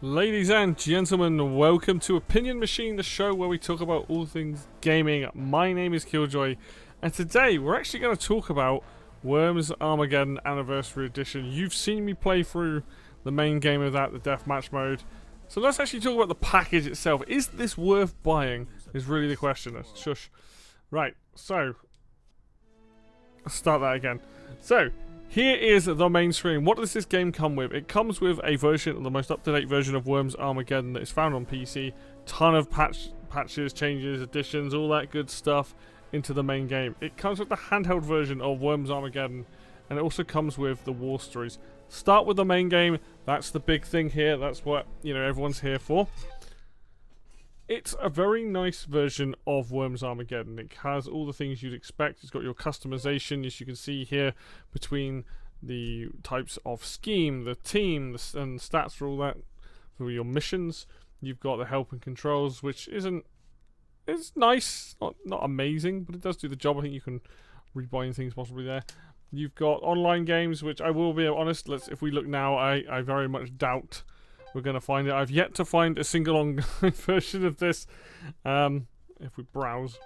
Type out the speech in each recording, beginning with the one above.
Ladies and gentlemen, welcome to Opinion Machine, the show where we talk about all things gaming. My name is Killjoy, and today we're actually going to talk about Worms Armageddon Anniversary Edition. You've seen me play through the main game of that, the deathmatch mode. So let's actually talk about the package itself. Is this worth buying? Is really the question. Shush. Right, so let's start that again. So here is the main screen. What does this game come with? It comes with a version, the most up-to-date version of Worms Armageddon that is found on PC. Ton of patches, changes, additions, all that good stuff into the main game. It comes with the handheld version of Worms Armageddon, and it also comes with the war stories. Start with the main game. That's the big thing here. That's what, everyone's here for. It's a very nice version of Worms Armageddon. It has all the things you'd expect. It's got your customization, as you can see here, between the types of scheme, the team, and stats for all that, for your missions. You've got the help and controls, which it's nice, not amazing, but it does do the job. I think you can rebind things possibly there. You've got online games, which I will be honest, if we look now, I very much doubt we're going to find it. I've yet to find a single online version of this. If we browse,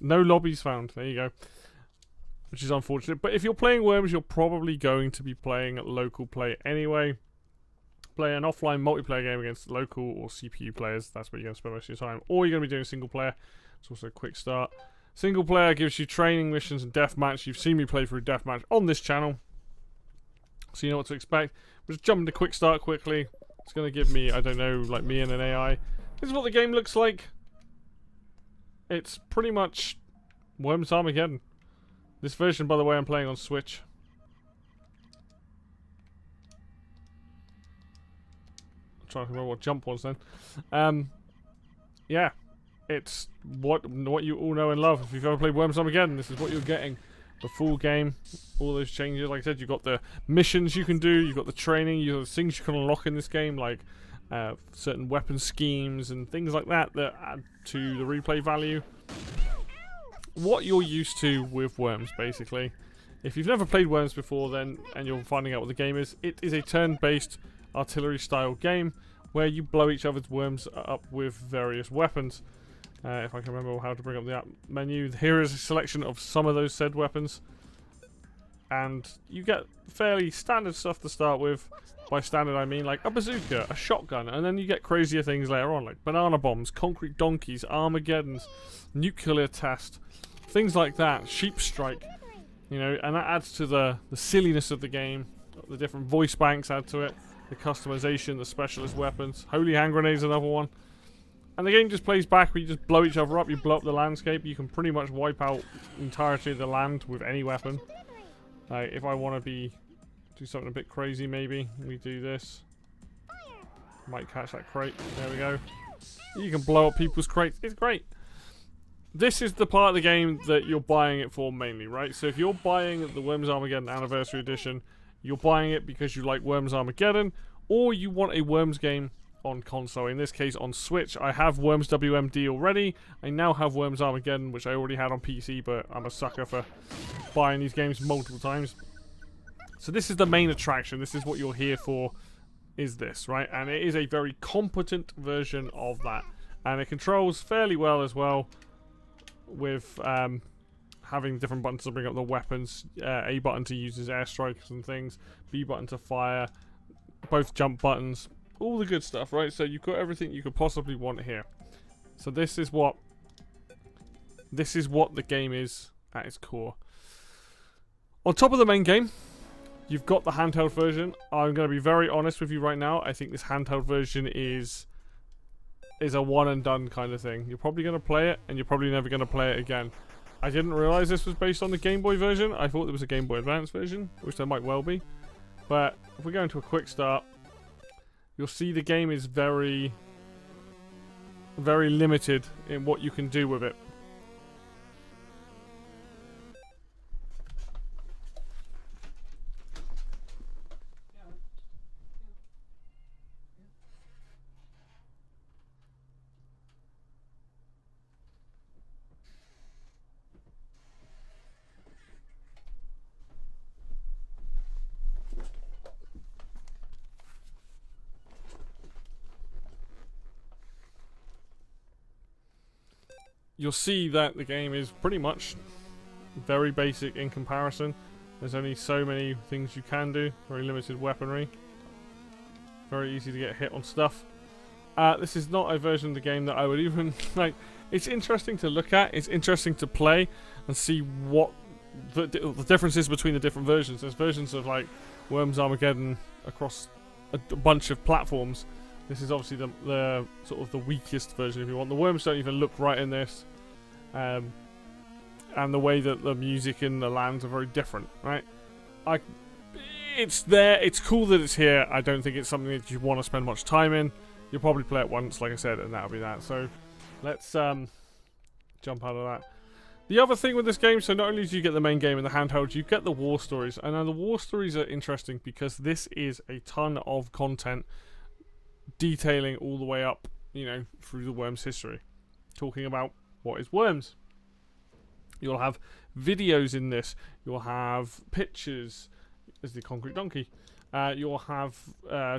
no lobbies found. There you go. Which is unfortunate. But if you're playing Worms, you're probably going to be playing local play anyway. Play an offline multiplayer game against local or CPU players. That's where you're going to spend most of your time. Or you're going to be doing single player. It's also a quick start. Single player gives you training missions and deathmatch. You've seen me play through deathmatch on this channel, so you know what to expect. We'll just jump into quick start quickly. It's going to give me, I don't know, like me and an AI. This is what the game looks like. It's pretty much Worms Armageddon. This version, by the way, I'm playing on Switch. I'm trying to remember what jump was then. Yeah. It's what you all know and love. If you've ever played Worms Armageddon, this is what you're getting. The full game, all those changes. Like I said, you've got the missions you can do, you've got the training, you've got the things you can unlock in this game, like certain weapon schemes and things like that that add to the replay value. What you're used to with Worms, basically. If you've never played Worms before, then and you're finding out what the game is, it is a turn-based artillery-style game where you blow each other's worms up with various weapons. If I can remember how to bring up the app menu, here is a selection of some of those said weapons. And you get fairly standard stuff to start with. By standard I mean like a bazooka, a shotgun, and then you get crazier things later on, like banana bombs, concrete donkeys, Armageddons, nuclear test, things like that, sheep strike. And that adds to the silliness of the game. The different voice banks add to it, the customization, the specialist weapons. Holy hand grenades, another one. And the game just plays back where you just blow each other up, you blow up the landscape, you can pretty much wipe out the entirety of the land with any weapon. If I want to do something a bit crazy, maybe, we do this. Might catch that crate, there we go. You can blow up people's crates, it's great. This is the part of the game that you're buying it for mainly, right? So if you're buying the Worms Armageddon Anniversary Edition, you're buying it because you like Worms Armageddon, or you want a Worms game on console, in this case on Switch. I have Worms WMD already. I now have Worms Armageddon, which I already had on PC, but I'm a sucker for buying these games multiple times. So this is the main attraction. This is what you're here for, is this, right? And it is a very competent version of that. And it controls fairly well as well, with having different buttons to bring up the weapons. A button to use his airstrikes and things, B button to fire, both jump buttons. All the good stuff, right? So you've got everything you could possibly want here. So this is what the game is at its core. On top of the main game, you've got the handheld version. I'm going to be very honest with you right now. I think this handheld version is a one and done kind of thing. You're probably going to play it, and you're probably never going to play it again. I didn't realize this was based on the Game Boy version. I thought there was a Game Boy Advance version, which there might well be. But if we go into a quick start, you'll see the game is very, very limited in what you can do with it. you'll see that the game is pretty much very basic in comparison. There's only so many things you can do. Very limited weaponry. Very easy to get hit on stuff. This is not a version of the game that I would even like. It's interesting to look at. It's interesting to play and see what the difference is between the different versions. There's versions of like Worms Armageddon across a bunch of platforms. This is obviously the sort of the weakest version if you want. The worms don't even look right in this. And the way that the music and the lands are very different, right? It's there. It's cool that it's here. I don't think it's something that you want to spend much time in. You'll probably play it once, like I said, and that'll be that. So let's jump out of that. The other thing with this game, so not only do you get the main game in the handheld, you get the war stories. And now the war stories are interesting because this is a ton of content detailing all the way up, you know, through the Worms history. Talking about what is Worms. You'll have videos in this. You'll have pictures. There's the concrete donkey. You'll have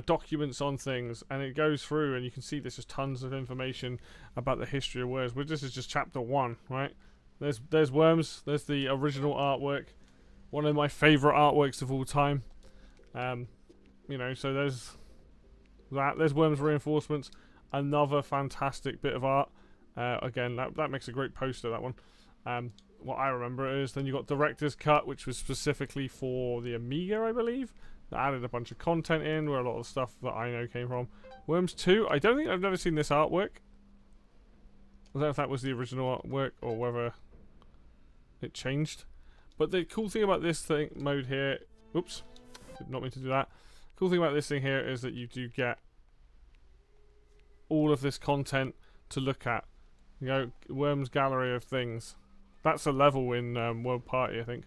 documents on things, and it goes through, and you can see there's just tons of information about the history of Worms. But this is just chapter 1, right? There's Worms. There's the original artwork, one of my favourite artworks of all time. You know, so there's that. There's Worms reinforcements. Another fantastic bit of art. Again, that makes a great poster. That one. What I remember is then you got Director's Cut, which was specifically for the Amiga, I believe. That added a bunch of content in, where a lot of the stuff that I know came from. Worms 2, I don't think I've never seen this artwork. I don't know if that was the original artwork or whether it changed. But the cool thing about this mode here, oops, did not mean to do that. Cool thing about this thing here is that you do get all of this content to look at. You know, Worms Gallery of Things. That's a level in World Party, I think.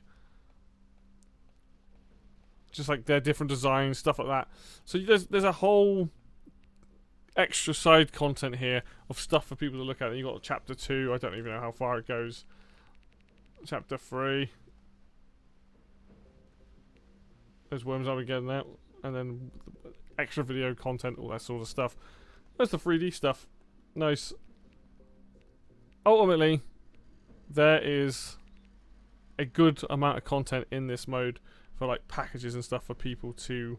Just like their different designs, stuff like that. So there's a whole extra side content here of stuff for people to look at. And you got chapter 2. I don't even know how far it goes. Chapter 3. There's Worms Armageddon there, and then extra video content, all that sort of stuff. There's the 3D stuff. Nice. Ultimately, there is a good amount of content in this mode for like packages and stuff for people to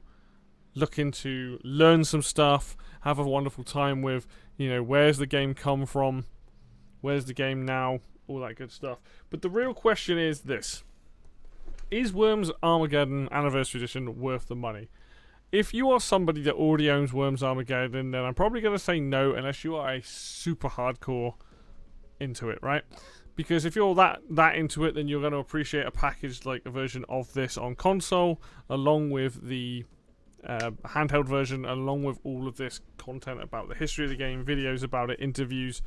look into, learn some stuff, have a wonderful time with. You know, where's the game come from? Where's the game now? All that good stuff. But the real question is this. Is Worms Armageddon Anniversary Edition worth the money? If you are somebody that already owns Worms Armageddon, then I'm probably going to say no unless you are a super hardcore into it, right? Because if you're that into it, then you're going to appreciate a package like a version of this on console, along with the handheld version, along with all of this content about the history of the game, videos about it, interviews,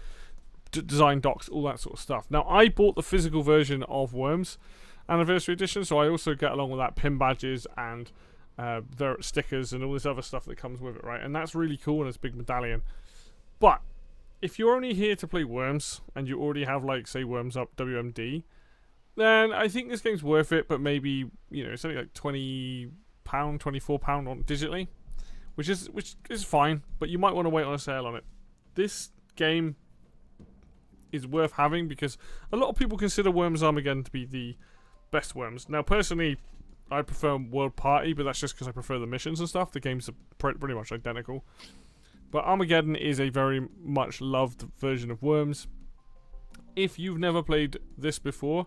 design docs, all that sort of stuff. Now, I bought the physical version of Worms Anniversary Edition, so I also get along with that pin badges and stickers and all this other stuff that comes with it, right? And that's really cool, and it's a big medallion. But if you're only here to play Worms, and you already have, like, say, Worms Up WMD, then I think this game's worth it, but maybe, you know, it's only like £20, £24 on digitally, which is fine, but you might want to wait on a sale on it. This game is worth having because a lot of people consider Worms Armageddon to be the best Worms. Now, personally, I prefer World Party, but that's just because I prefer the missions and stuff. The games are pretty much identical. But Armageddon is a very much loved version of Worms. If you've never played this before,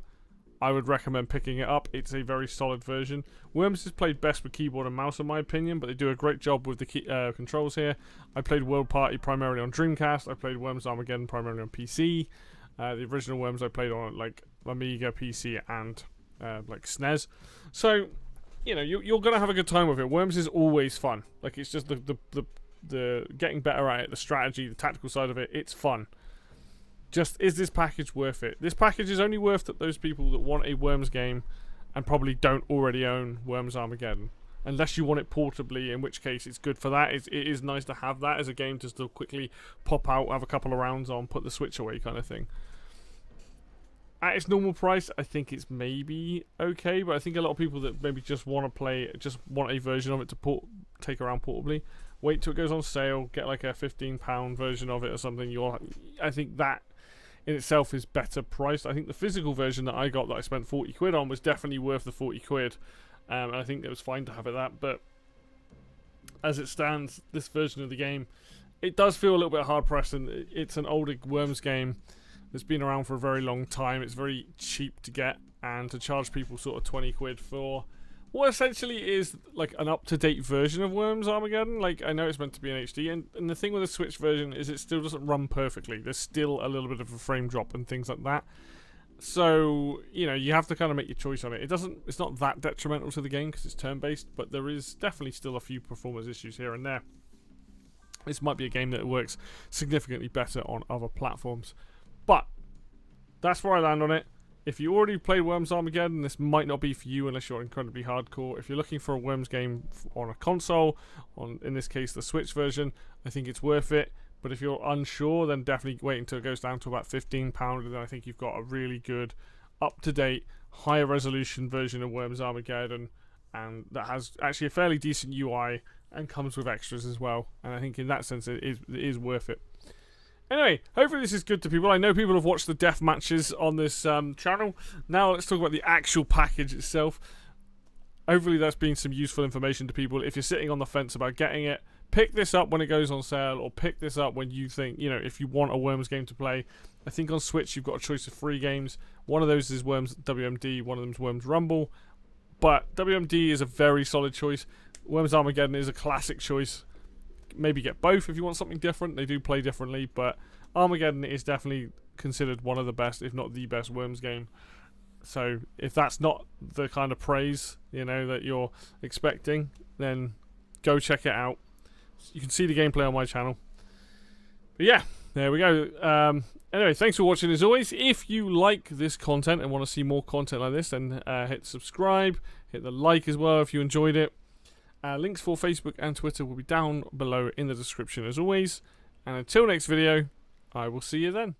I would recommend picking it up. It's a very solid version. Worms is played best with keyboard and mouse in my opinion, but they do a great job with the controls here. I played World Party primarily on Dreamcast. I played Worms Armageddon primarily on PC. The original Worms I played on like Amiga, PC, and like SNES. So, you know, you're going to have a good time with it. Worms is always fun. Like, it's just the getting better at it, the strategy, the tactical side of it, it's fun. Just, is this package worth it? This package is only worth it those people that want a Worms game and probably don't already own Worms Armageddon. Unless you want it portably, in which case it's good for that. It is nice to have that as a game to still quickly pop out, have a couple of rounds on, put the Switch away kind of thing. At its normal price, I think it's maybe okay, but I think a lot of people that maybe just want to play, just want a version of it to take around portably, wait till it goes on sale, get like a £15 version of it or something. I think that in itself is better priced. I think the physical version that I got, that I spent 40 quid on, was definitely worth the 40 quid. And I think it was fine to have it that, but as it stands, this version of the game, it does feel a little bit hard pressed, and it's an older Worms game that's been around for a very long time. It's very cheap to get, and to charge people sort of 20 quid for what essentially is like an up-to-date version of Worms Armageddon. Like, I know it's meant to be in HD, and the thing with the Switch version is it still doesn't run perfectly. There's still a little bit of a frame drop and things like that. So, you know, you have to kind of make your choice on it. It's not that detrimental to the game because it's turn-based, but there is definitely still a few performance issues here and there. This might be a game that works significantly better on other platforms. But that's where I land on it. If you already played Worms Armageddon, this might not be for you unless you're incredibly hardcore. If you're looking for a Worms game on a console, in this case the Switch version, I think it's worth it. But if you're unsure, then definitely wait until it goes down to about £15, and then I think you've got a really good, up-to-date, higher resolution version of Worms Armageddon, and that has actually a fairly decent UI and comes with extras as well. And I think in that sense it is worth it. Anyway, hopefully this is good to people. I know people have watched the death matches on this channel. Now let's talk about the actual package itself. Hopefully that's been some useful information to people. If you're sitting on the fence about getting it, pick this up when it goes on sale, or pick this up when you think, you know, if you want a Worms game to play. I think on Switch you've got a choice of 3 games. One of those is Worms WMD, one of them is Worms Rumble. But WMD is a very solid choice. Worms Armageddon is a classic choice. Maybe get both if you want something different. They do play differently, but Armageddon is definitely considered one of the best, if not the best, Worms game. So if that's not the kind of praise, you know, that you're expecting, then go check it out. You can see the gameplay on my channel. But yeah, there we go. Anyway, thanks for watching as always. If you like this content and want to see more content like this, then hit subscribe, hit the like as well if you enjoyed it. Links for Facebook and Twitter will be down below in the description as always. And until next video, I will see you then.